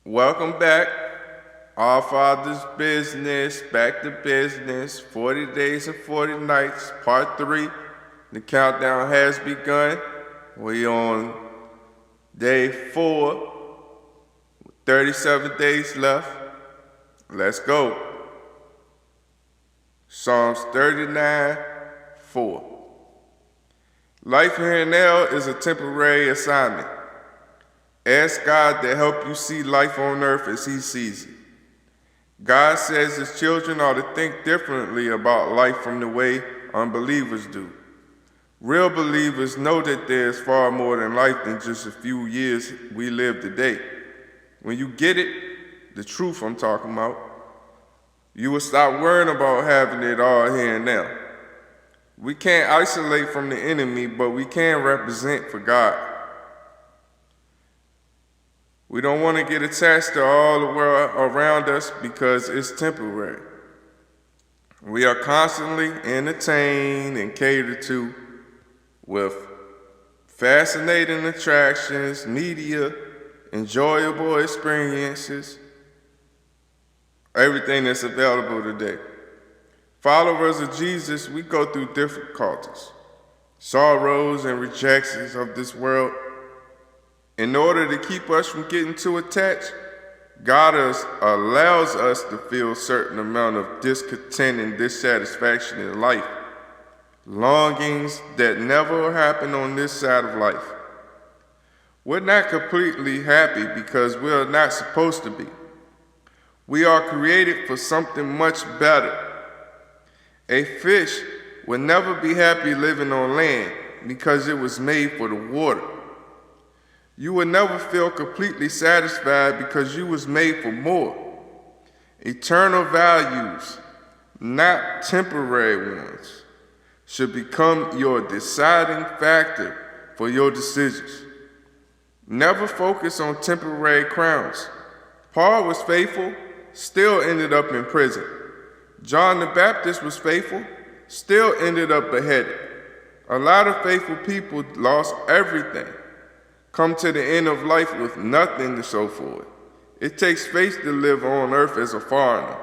Welcome back. Our Father's Business, back to business. 40 days and 40 nights, part 3. The countdown has begun. We on day 4, 37 days left. Let's go. Psalms 39:4. Life here and now is a temporary assignment. Ask God to help you see life on earth as He sees it. God says His children ought to think differently about life from the way unbelievers do. Real believers know that there is far more than life than just a few years we live today. When you get it, the truth I'm talking about, you will stop worrying about having it all here and now. We can't isolate from the enemy, but we can represent for God. We don't want to get attached to all the world around us because it's temporary. We are constantly entertained and catered to with fascinating attractions, media, enjoyable experiences, everything that's available today. Followers of Jesus, we go through difficulties, sorrows, and rejections of this world. In order to keep us from getting too attached, God allows us to feel a certain amount of discontent and dissatisfaction in life, longings that never happen on this side of life. We're not completely happy because we are not supposed to be. We are created for something much better. A fish will never be happy living on land because it was made for the water. You will never feel completely satisfied because you was made for more. Eternal values, not temporary ones, should become your deciding factor for your decisions. Never focus on temporary crowns. Paul was faithful, still ended up in prison. John the Baptist was faithful, still ended up beheaded. A lot of faithful people lost everything, come to the end of life with nothing to show for it. It takes faith to live on earth as a foreigner.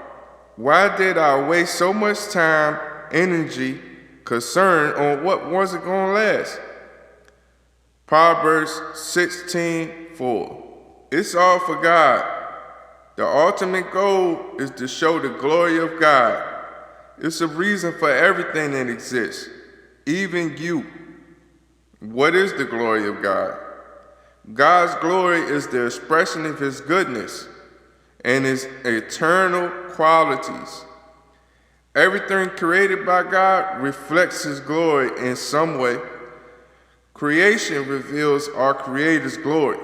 Why did I waste so much time, energy, concern on what wasn't going to last? Proverbs 16:4. It's all for God. The ultimate goal is to show the glory of God. It's a reason for everything that exists, even you. What is the glory of God? God's glory is the expression of His goodness and His eternal qualities. Everything created by God reflects His glory in some way. Creation reveals our Creator's glory.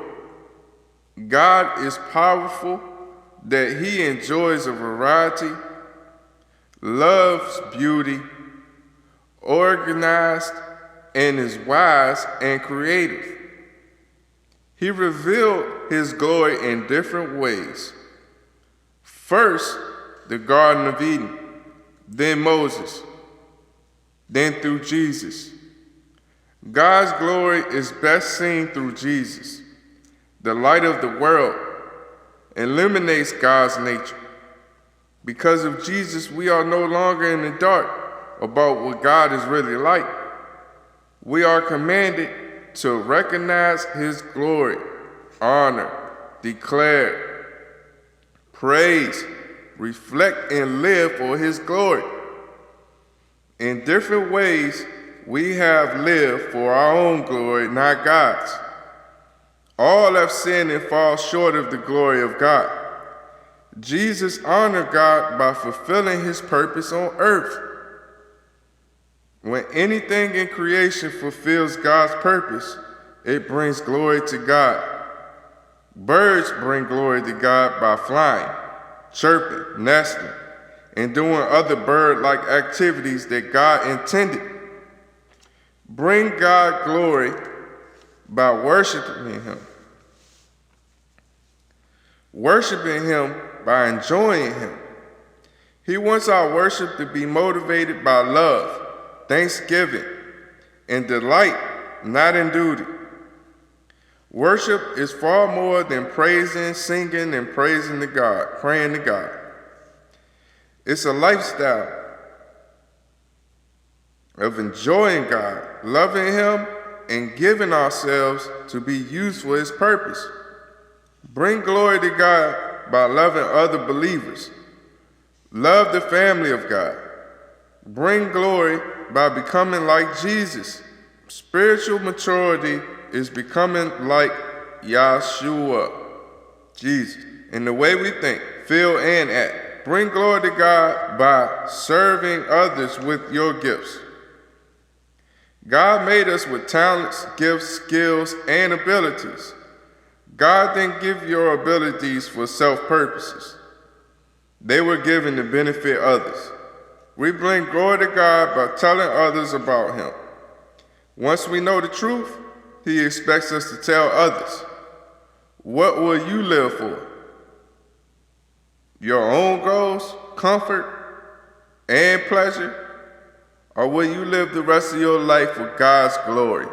God is powerful, that He enjoys a variety, loves beauty, organized, and is wise and creative. He revealed His glory in different ways. First, the Garden of Eden, then Moses, then through Jesus. God's glory is best seen through Jesus. The light of the world illuminates God's nature. Because of Jesus, we are no longer in the dark about what God is really like. We are commanded to recognize His glory, honor, declare, praise, reflect, and live for His glory. In different ways, we have lived for our own glory, not God's. All have sinned and fall short of the glory of God. Jesus honored God by fulfilling His purpose on earth. When anything in creation fulfills God's purpose, it brings glory to God. Birds bring glory to God by flying, chirping, nesting, and doing other bird-like activities that God intended. Bring God glory by worshiping Him. Worshiping Him by enjoying Him. He wants our worship to be motivated by love, thanksgiving, and delight, not in duty. Worship is far more than praising, singing, and praising to God, praying to God. It's a lifestyle of enjoying God, loving Him, and giving ourselves to be used for His purpose. Bring glory to God by loving other believers. Love the family of God. Bring glory by becoming like Jesus. Spiritual maturity is becoming like YASHAR'AL, Jesus, in the way we think, feel, and act. Bring glory to God by serving others with your gifts. God made us with talents, gifts, skills, and abilities. God didn't give your abilities for self-purposes. They were given to benefit others. We bring glory to God by telling others about Him. Once we know the truth, He expects us to tell others. What will you live for? Your own goals, comfort, and pleasure? Or will you live the rest of your life for God's glory?